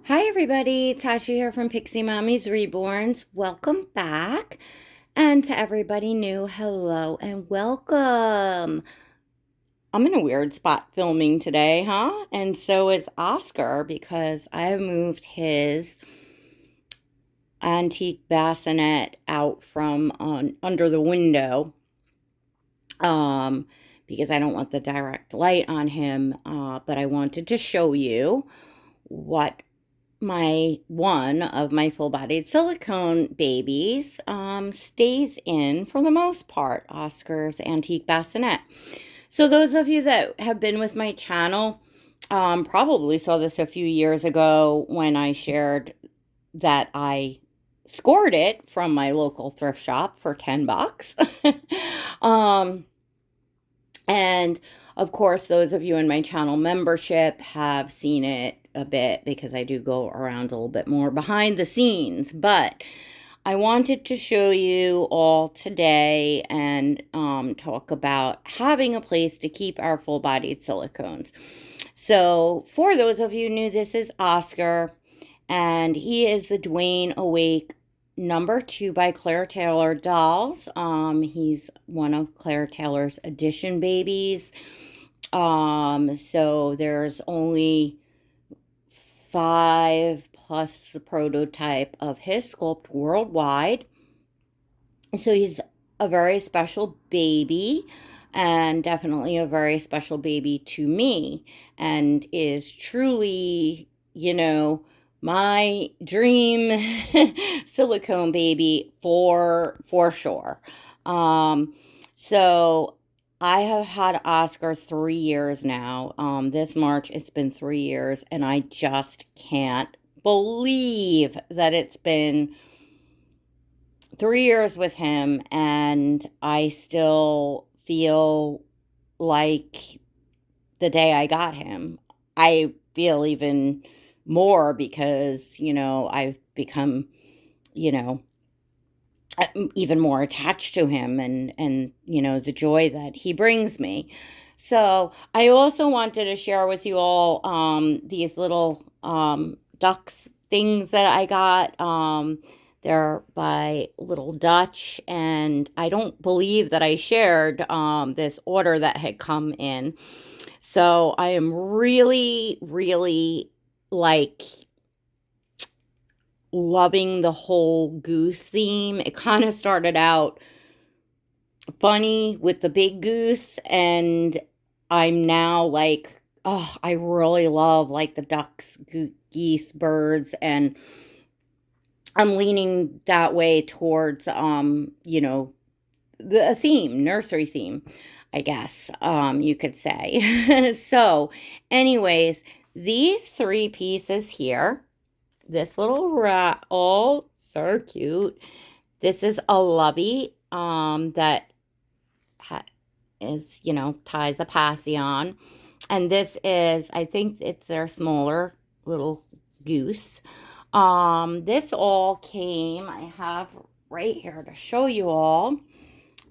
Hi everybody, Tasha here from Pixie Mommy's Reborns. Welcome back. And to everybody new, hello and welcome. I'm in a weird spot filming today, huh? And so is Oscar because I have moved his antique bassinet out from under the window. Um, because I don't want the direct light on him, but I wanted to show you what one of my full-bodied silicone babies stays in for the most part, Oscar's antique bassinet. So those of you that have been with my channel probably saw this a few years ago when I shared that I scored it from my local thrift shop for 10 bucks. um, and of course, those of you in my channel membership have seen it a bit because I do go around a little bit more behind the scenes. But I wanted to show you all today and talk about having a place to keep our full-bodied silicones. So for those of you new, this is Oscar, and he is the Dwayne Awake #2 by Claire Taylor dolls. He's one of Claire Taylor's edition babies. So there's only 5 plus the prototype of his sculpt worldwide. So he's a very special baby and definitely a very special baby to me and is truly, my dream silicone baby for sure. So I have had Oscar 3 years now. This March it's been 3 years, and I just can't believe that it's been 3 years with him, and I still feel like the day I got him. I feel even more because, I've become, even more attached to him and the joy that he brings me. So I also wanted to share with you all these little ducks things that I got. They're by Little Dutch, and I don't believe that I shared this order that had come in. So I am really, really like loving the whole goose theme. It kind of started out funny with the big goose, and I'm now like, oh, I really love like the ducks, geese, birds, and I'm leaning that way towards the theme, nursery theme, I guess you could say. So anyways, these 3 pieces here, this little rat, oh, so cute. This is a lovey that is, ties a passy on. And this is, I think it's their smaller little goose. This all came, I have right here to show you all,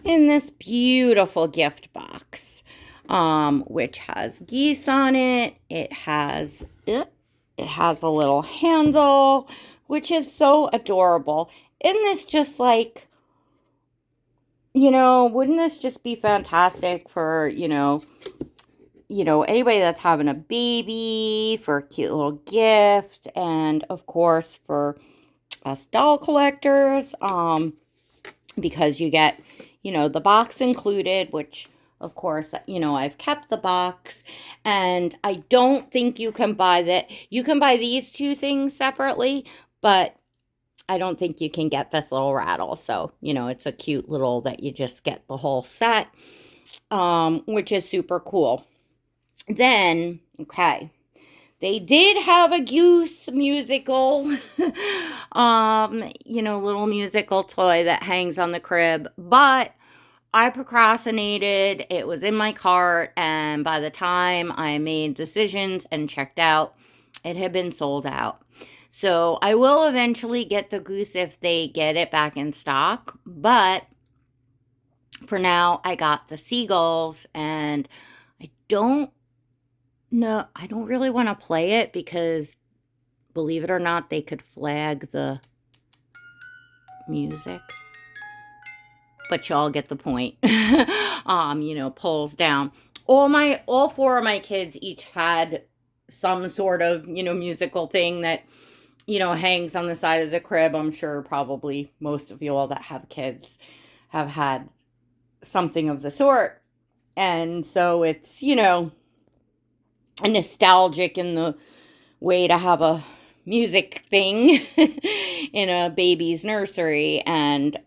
in this beautiful gift box, which has geese on it. It has a little handle, which is so adorable. Isn't this just like, wouldn't this just be fantastic for, anybody that's having a baby, for a cute little gift, and of course for us doll collectors, because you get, the box included, which of course, I've kept the box, and I don't think you can buy that. You can buy these 2 things separately, but I don't think you can get this little rattle. So, it's a cute little that you just get the whole set, which is super cool. Then, okay, they did have a Goose musical, little musical toy that hangs on the crib, but I procrastinated. It was in my cart, and by the time I made decisions and checked out, it had been sold out. So I will eventually get the Goose if they get it back in stock, but for now I got the seagulls, and I don't really want to play it because believe it or not, they could flag the music. But y'all get the point. You know, pulls down. All four of my kids each had some sort of, you know, musical thing that, you know, hangs on the side of the crib. I'm sure probably most of you all that have kids have had something of the sort. And so it's, you know, nostalgic in the way to have a music thing in a baby's nursery. And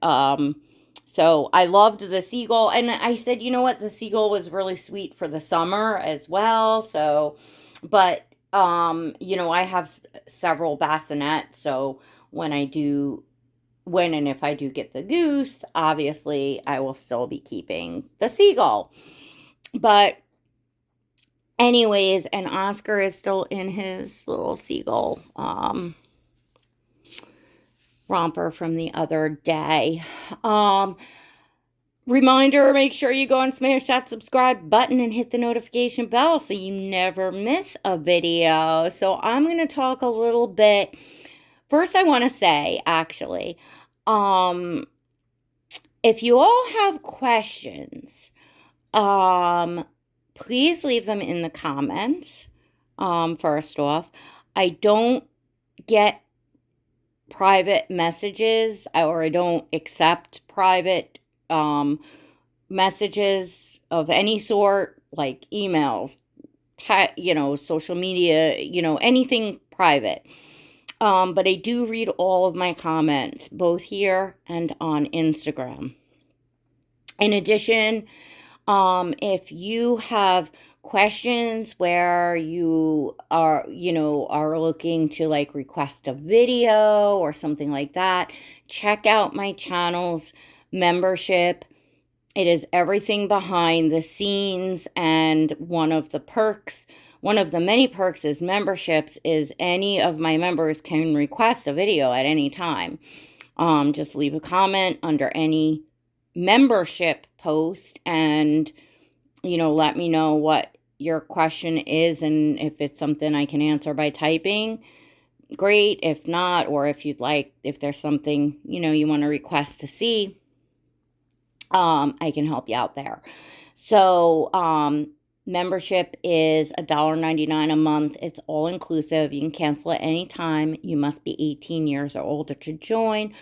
so I loved the seagull. And I said, you know what, the seagull was really sweet for the summer as well. So, but you know, I have several bassinets. So when and if I do get the goose, obviously I will still be keeping the seagull. But anyways, and Oscar is still in his little seagull romper from the other day. Reminder, make sure you go and smash that subscribe button and hit the notification bell so you never miss a video. So I'm going to talk a little bit. First, I want to say, actually, if you all have questions, please leave them in the comments. First off, I don't get private messages, or I don't accept private messages of any sort, like emails, you know, social media, you know, anything private. But I do read all of my comments, both here and on Instagram. In addition, if you have questions where you are, you know, are looking to like request a video or something like that, check out my channel's membership. It is everything behind the scenes, and one of the many perks is memberships is any of my members can request a video at any time. Just leave a comment under any membership post and, you know, let me know what your question is, and if it's something I can answer by typing, great. If not, or if you'd like, if there's something, you know, you want to request to see, I can help you out there. So, membership is $1.99 a month. It's all inclusive. You can cancel at any time. You must be 18 years or older to join.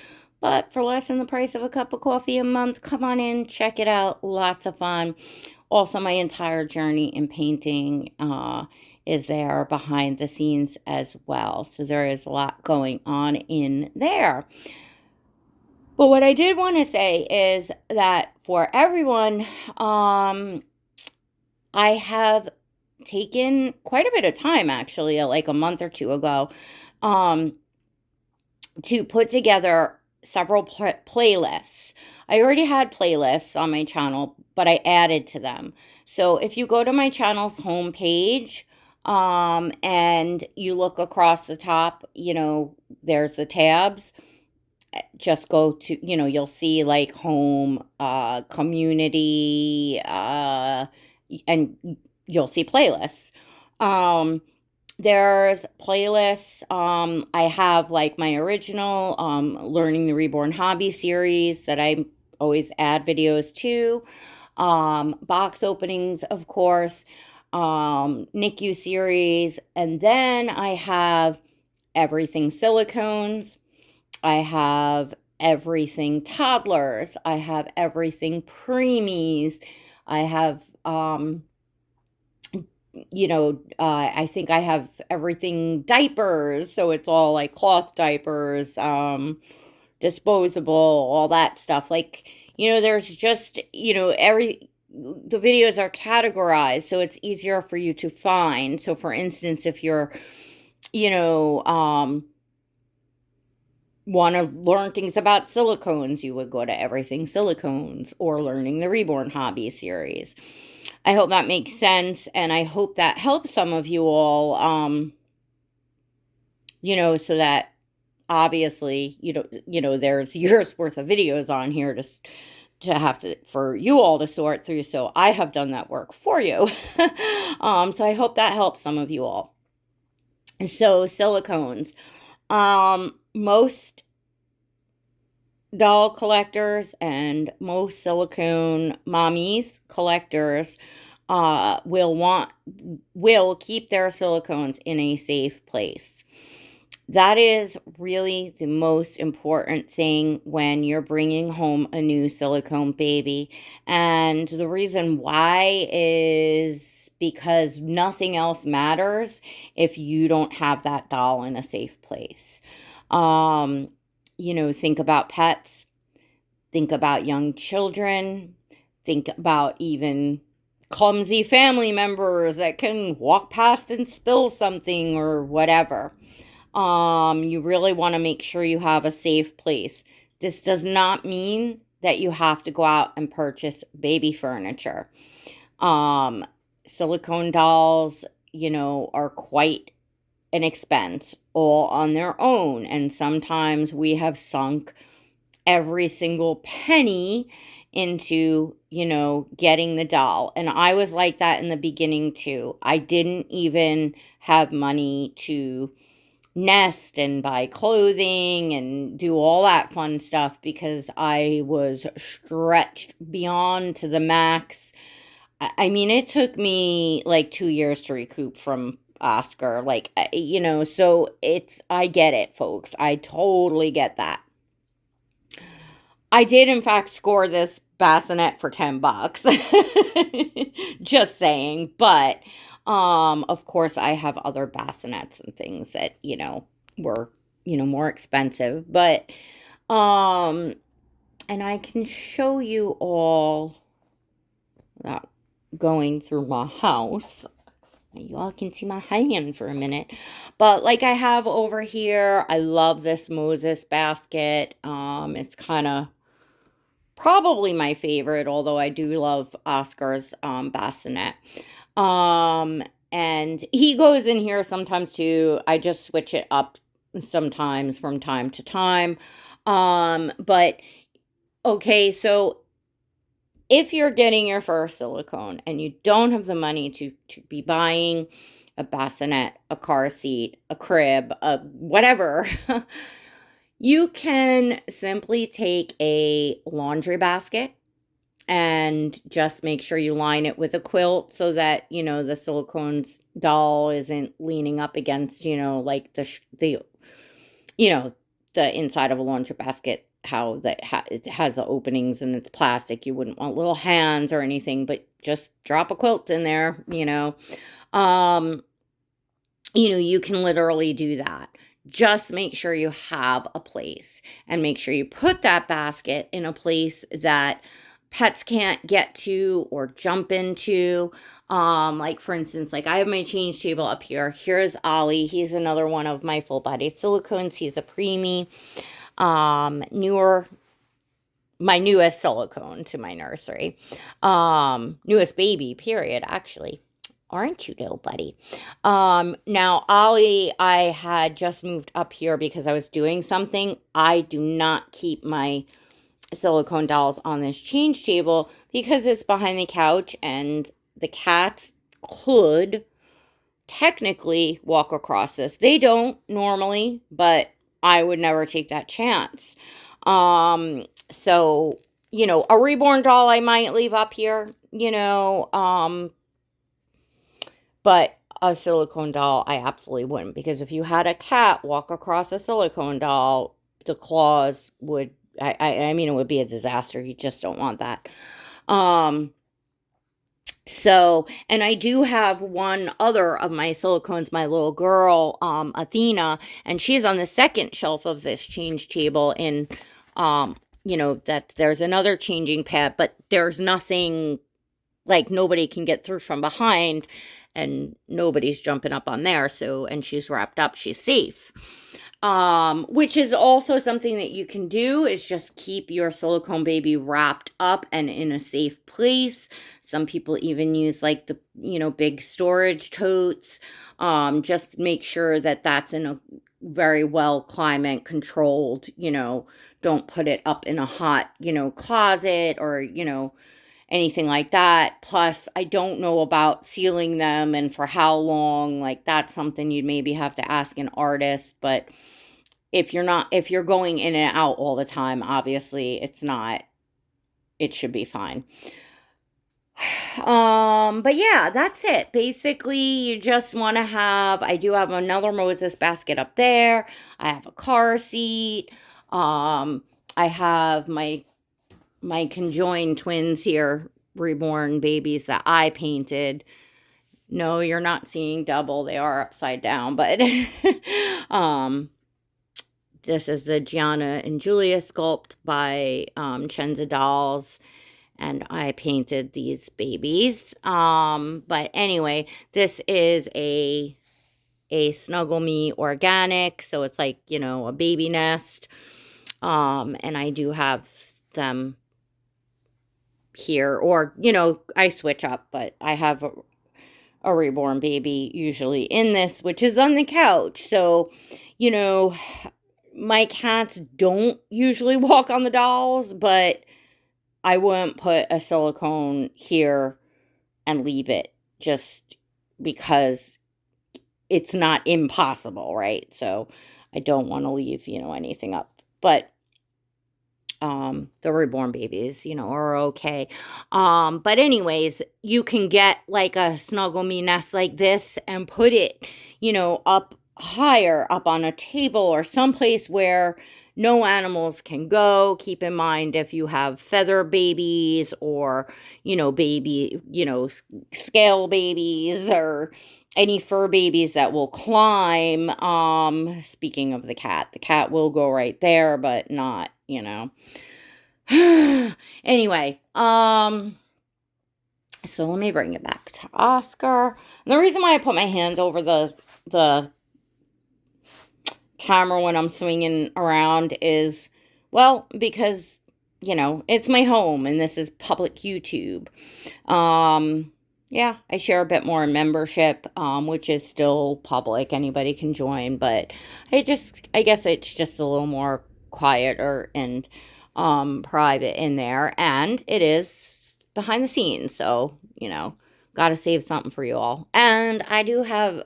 But for less than the price of a cup of coffee a month, come on in, check it out. Lots of fun. Also, my entire journey in painting is there behind the scenes as well. So there is a lot going on in there. But what I did want to say is that for everyone, I have taken quite a bit of time, actually, like a month or two ago, to put together several playlists. I already had playlists on my channel, but I added to them. So if you go to my channel's homepage, and you look across the top, you know, there's the tabs. Just go to, you know, you'll see like home, community, and you'll see playlists. There's playlists. I have like my original Learning the Reborn Hobby series that I always add videos to. Box openings, of course. NICU series. And then I have everything silicones. I have everything toddlers. I have everything preemies. I have, you know, I think I have everything diapers. So it's all like cloth diapers, disposable, all that stuff. Like, you know, there's just, you know, the videos are categorized, so it's easier for you to find. So for instance, if you're, you know, want to learn things about silicones, you would go to Everything Silicones or Learning the Reborn Hobby series. I hope that makes sense, and I hope that helps some of you all, you know, so that obviously, you know, there's years worth of videos on here for you all to sort through. So I have done that work for you. So I hope that helps some of you all. So silicones. Most doll collectors and most silicone mommies collectors will keep their silicones in a safe place. That is really the most important thing when you're bringing home a new silicone baby. And the reason why is because nothing else matters if you don't have that doll in a safe place. Um, think about pets, think about young children, think about even clumsy family members that can walk past and spill something or whatever. You really want to make sure you have a safe place. This does not mean that you have to go out and purchase baby furniture. Um, Silicone dolls, are quite an expense all on their own. And sometimes we have sunk every single penny into, getting the doll. And I was like that in the beginning too. I didn't even have money to nest and buy clothing and do all that fun stuff because I was stretched beyond to the max. I mean, it took me like 2 years to recoup from Oscar. Like, so I get it, folks. I totally get that. I did, in fact, score this bassinet for $10. Just saying. But, of course, I have other bassinets and things that, were, more expensive. But, and I can show you all that going through my house. You all can see my hand for a minute. But like I have over here, I love this Moses basket. It's kind of probably my favorite, although I do love Oscar's bassinet. And he goes in here sometimes too. I just switch it up sometimes from time to time. But okay, so if you're getting your first silicone and you don't have the money to be buying a bassinet, a car seat, a crib, a whatever, you can simply take a laundry basket and just make sure you line it with a quilt so that, the silicone's doll isn't leaning up against, like the inside of a laundry basket, how it has the openings and it's plastic. You wouldn't want little hands or anything, but just drop a quilt in there, Um, you can literally do that. Just make sure you have a place and make sure you put that basket in a place that pets can't get to or jump into. Like for instance, like I have my change table up here. Here's Ollie. He's another one of my full body silicones. He's a preemie. My newest silicone to my nursery. Newest baby, period, actually. Aren't you, little buddy? Now, Ollie, I had just moved up here because I was doing something. I do not keep my silicone dolls on this change table because it's behind the couch and the cats could technically walk across this. They don't normally, but I would never take that chance. So, a reborn doll I might leave up here, but a silicone doll, I absolutely wouldn't. Because if you had a cat walk across a silicone doll, the claws would, I mean, it would be a disaster. You just don't want that. So, and I do have one other of my silicones, my little girl, Athena, and she's on the second shelf of this change table. And, that there's another changing pad, but there's nothing like nobody can get through from behind and nobody's jumping up on there. So, and she's wrapped up, she's safe. Which is also something that you can do is just keep your silicone baby wrapped up and in a safe place. Some people even use like the, big storage totes. Just make sure that that's in a very well climate controlled, don't put it up in a hot, closet or, anything like that. Plus, I don't know about sealing them and for how long. Like, that's something you'd maybe have to ask an artist. But if you're going in and out all the time, obviously it should be fine. But yeah, that's it. Basically, you just want to I do have another Moses basket up there. I have a car seat. I have my conjoined twins here, reborn babies that I painted. No, you're not seeing double. They are upside down, but this is the Gianna and Julia sculpt by Chenza Dolls, and I painted these babies. But anyway, this is a Snuggle Me organic, so it's like, a baby nest. And I do have them here, or I switch up, but I have a reborn baby usually in this, which is on the couch. So, my cats don't usually walk on the dolls, but I wouldn't put a silicone here and leave it just because it's not impossible, right? So I don't want to leave, anything up. But the reborn babies, are okay. But anyways, you can get like a Snuggle Me nest like this and put it, up higher, up on a table or someplace where no animals can go. Keep in mind, if you have feather babies or, baby, scale babies or any fur babies that will climb. Speaking of the cat will go right there, but not, Anyway, so let me bring it back to Oscar. And the reason why I put my hand over the camera when I'm swinging around is, well, because, it's my home and this is public YouTube. Yeah, I share a bit more in membership, which is still public. Anybody can join, but I guess it's just a little more quieter and private in there, and it is behind the scenes, so gotta save something for you all. And I do have,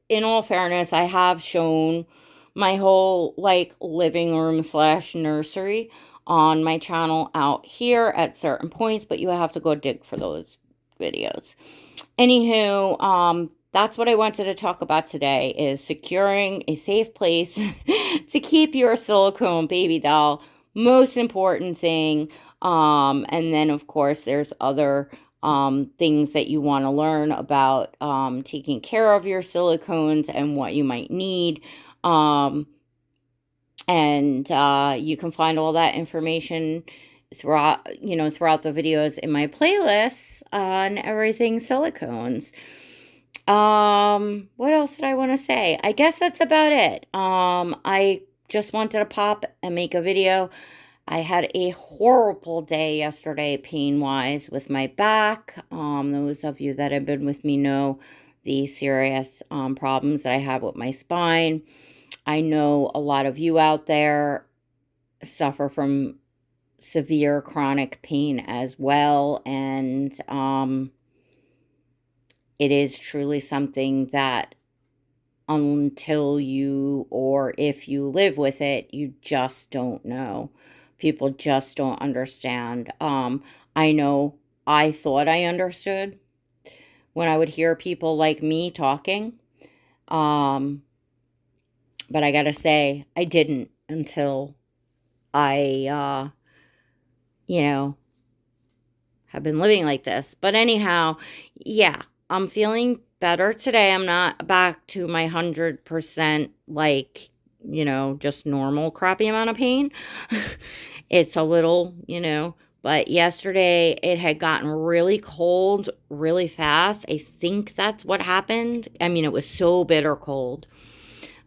in all fairness, I have shown my whole like living room / nursery on my channel out here at certain points, but you have to go dig for those videos. Anywho, that's what I wanted to talk about today, is securing a safe place to keep your silicone baby doll. Most important thing. And then of course there's other things that you want to learn about taking care of your silicones and what you might need. And you can find all that information throughout the videos in my playlists on everything silicones. What else did I want to say? I guess that's about it. I just wanted to pop and make a video. I had a horrible day yesterday, pain-wise, with my back. Those of you that have been with me know the serious problems that I have with my spine. I know a lot of you out there suffer from severe chronic pain as well, and it is truly something that until you, or if you live with it, you just don't know. People just don't understand. I know I thought I understood when I would hear people like me talking. But I gotta say, I didn't until I, have been living like this. But anyhow, yeah, I'm feeling better today. I'm not back to my 100% like, just normal crappy amount of pain. It's a little, but yesterday it had gotten really cold really fast. I think that's what happened. I mean, it was so bitter cold.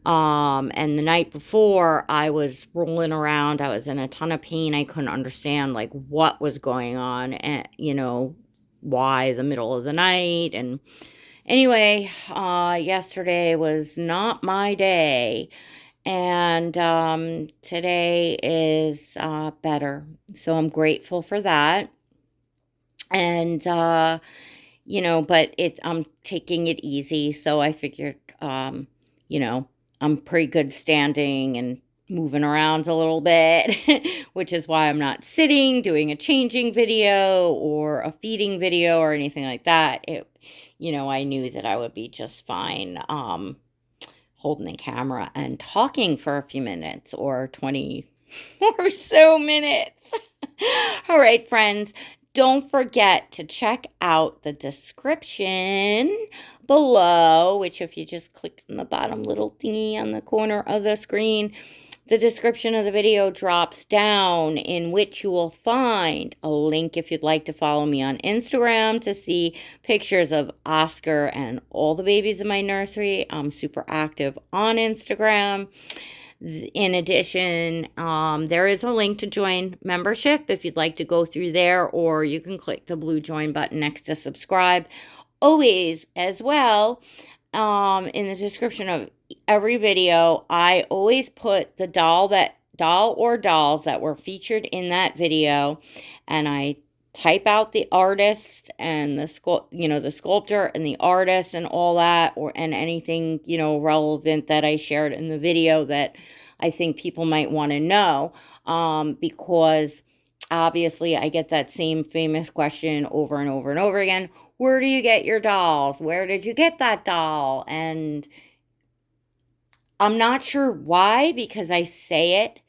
And the night before, I was rolling around. I was in a ton of pain. I couldn't understand like what was going on, and why the middle of the night. And anyway, yesterday was not my day, and today is better. So I'm grateful for that. And, but I'm taking it easy. So I figured, you know, I'm pretty good standing and moving around a little bit, which is why I'm not sitting doing a changing video or a feeding video or anything like that. I knew that I would be just fine, holding the camera and talking for a few minutes or 20 or so minutes. All right, friends, don't forget to check out the description below, which if you just click on the bottom little thingy on the corner of the screen, the description of the video drops down, in which you will find a link if you'd like to follow me on Instagram to see pictures of Oscar and all the babies in my nursery. I'm super active on Instagram. In addition, there is a link to join membership if you'd like to go through there, or you can click the blue join button next to subscribe. Always, as well, in the description of every video, I always put the doll or dolls that were featured in that video, and I type out the artist and the sculptor and the artist and all that, and anything, relevant that I shared in the video that I think people might want to know, because obviously I get that same famous question over and over and over again. Where do you get your dolls? Where did you get that doll? And I'm not sure why, because I say it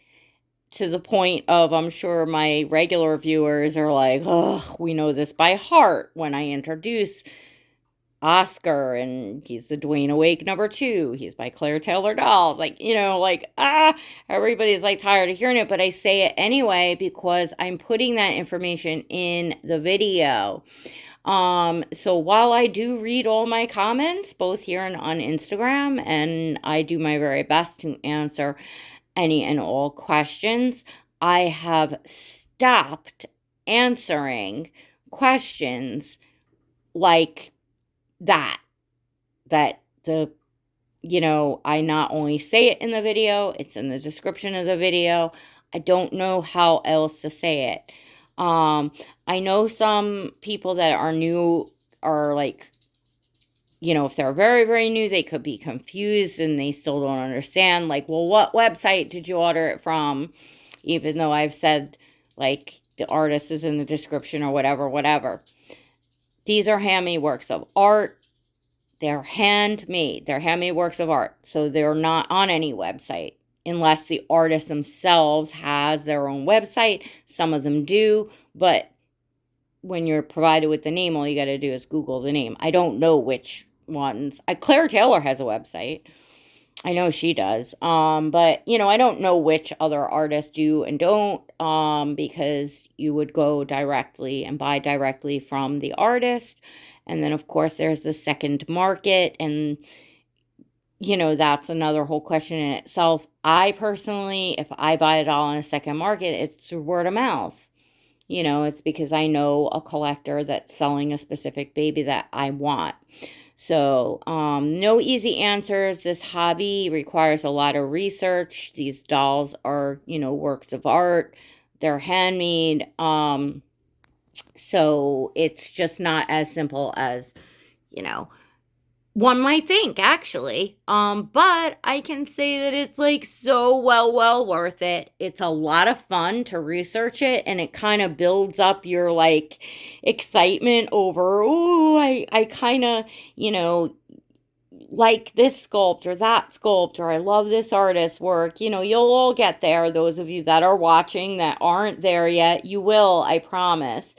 to the point of, I'm sure my regular viewers are like, oh, we know this by heart when I introduce Oscar, and he's the Dwayne Awake #2. He's by Claire Taylor Dolls. Everybody's like tired of hearing it, but I say it anyway because I'm putting that information in the video. So while I do read all my comments, both here and on Instagram, and I do my very best to answer any and all questions, I have stopped answering questions like that I not only say it in the video, it's in the description of the video. I don't know how else to say it. I know some people that are new are like, if they're very, very new, they could be confused and they still don't understand. Like, well, what website did you order it from? Even though I've said, like, the artist is in the description or whatever. These are handmade works of art. They're handmade. They're handmade works of art. So they're not on any website unless the artist themselves has their own website. Some of them do, but when you're provided with the name, all you got to do is Google the name. I don't know which ones. Claire Taylor has a website. I know she does. But I don't know which other artists do and don't, because you would go directly and buy directly from the artist. And then, of course, there's the second market, and that's another whole question in itself. I personally, if I buy it all on a second market, it's word of mouth. It's because I know a collector that's selling a specific baby that I want. So, no easy answers. This hobby requires a lot of research. These dolls are, works of art. They're handmade. So it's just not as simple as, one might think, actually. But I can say that it's like so well worth it. It's a lot of fun to research it, and it kind of builds up your like excitement over, I kind of, like this sculptor, that sculptor. I love this artist's work. You'll all get there. Those of you that are watching that aren't there yet, you will, I promise.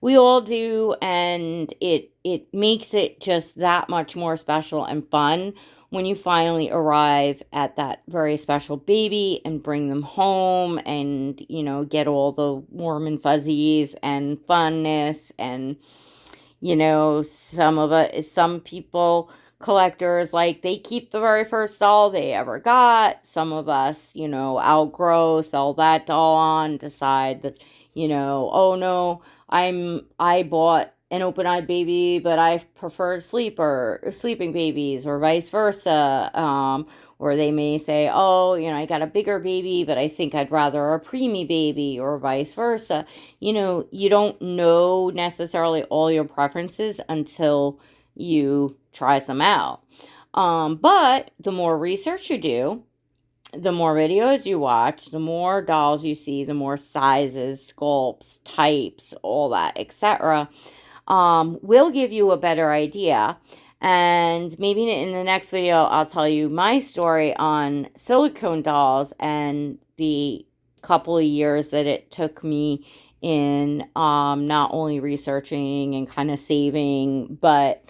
We all do, and it makes it just that much more special and fun when you finally arrive at that very special baby and bring them home and, get all the warm and fuzzies and funness. And, some people, collectors, like, they keep the very first doll they ever got. Some of us, outgrow, sell that doll on, decide that, oh no, I bought an open-eyed baby, but I prefer sleeping babies, or vice versa. Or they may say, oh, I got a bigger baby, but I think I'd rather a preemie baby, or vice versa. You don't know necessarily all your preferences until you try some out. But the more research you do, the more videos you watch, the more dolls you see, the more sizes, sculpts, types, all that, etc., will give you a better idea. And maybe in the next video, I'll tell you my story on silicone dolls and the couple of years that it took me in not only researching and kind of saving, but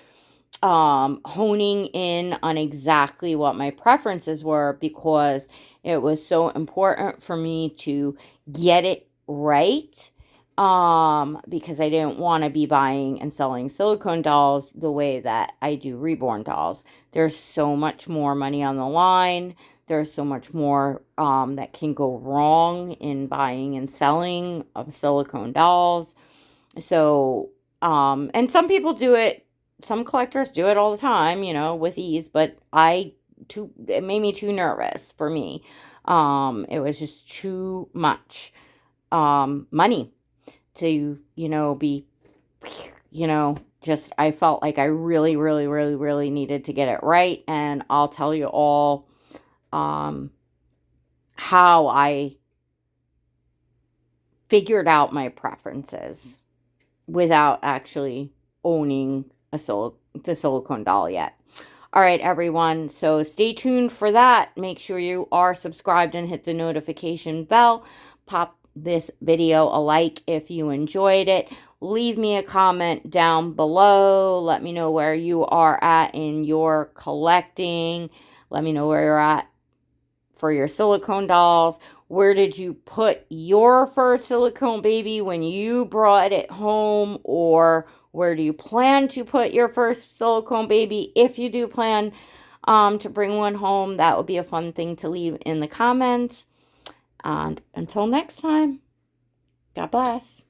honing in on exactly what my preferences were, because it was so important for me to get it right, because I didn't want to be buying and selling silicone dolls the way that I do reborn dolls. There's so much more money on the line. There's so much more that can go wrong in buying and selling of silicone dolls. So, and some people do it, some collectors do it all the time, with ease, but it made me too nervous for me. It was just too much, money to, be, just, I felt like I really, really, really, really needed to get it right. And I'll tell you all, how I figured out my preferences without actually owning the silicone doll yet. All right, everyone. So stay tuned for that. Make sure you are subscribed and hit the notification bell. Pop this video a like if you enjoyed it. Leave me a comment down below. Let me know where you are at in your collecting. Let me know where you're at for your silicone dolls. Where did you put your first silicone baby when you brought it home? Or where do you plan to put your first silicone baby if you do plan to bring one home? That would be a fun thing to leave in the comments. And until next time, God bless.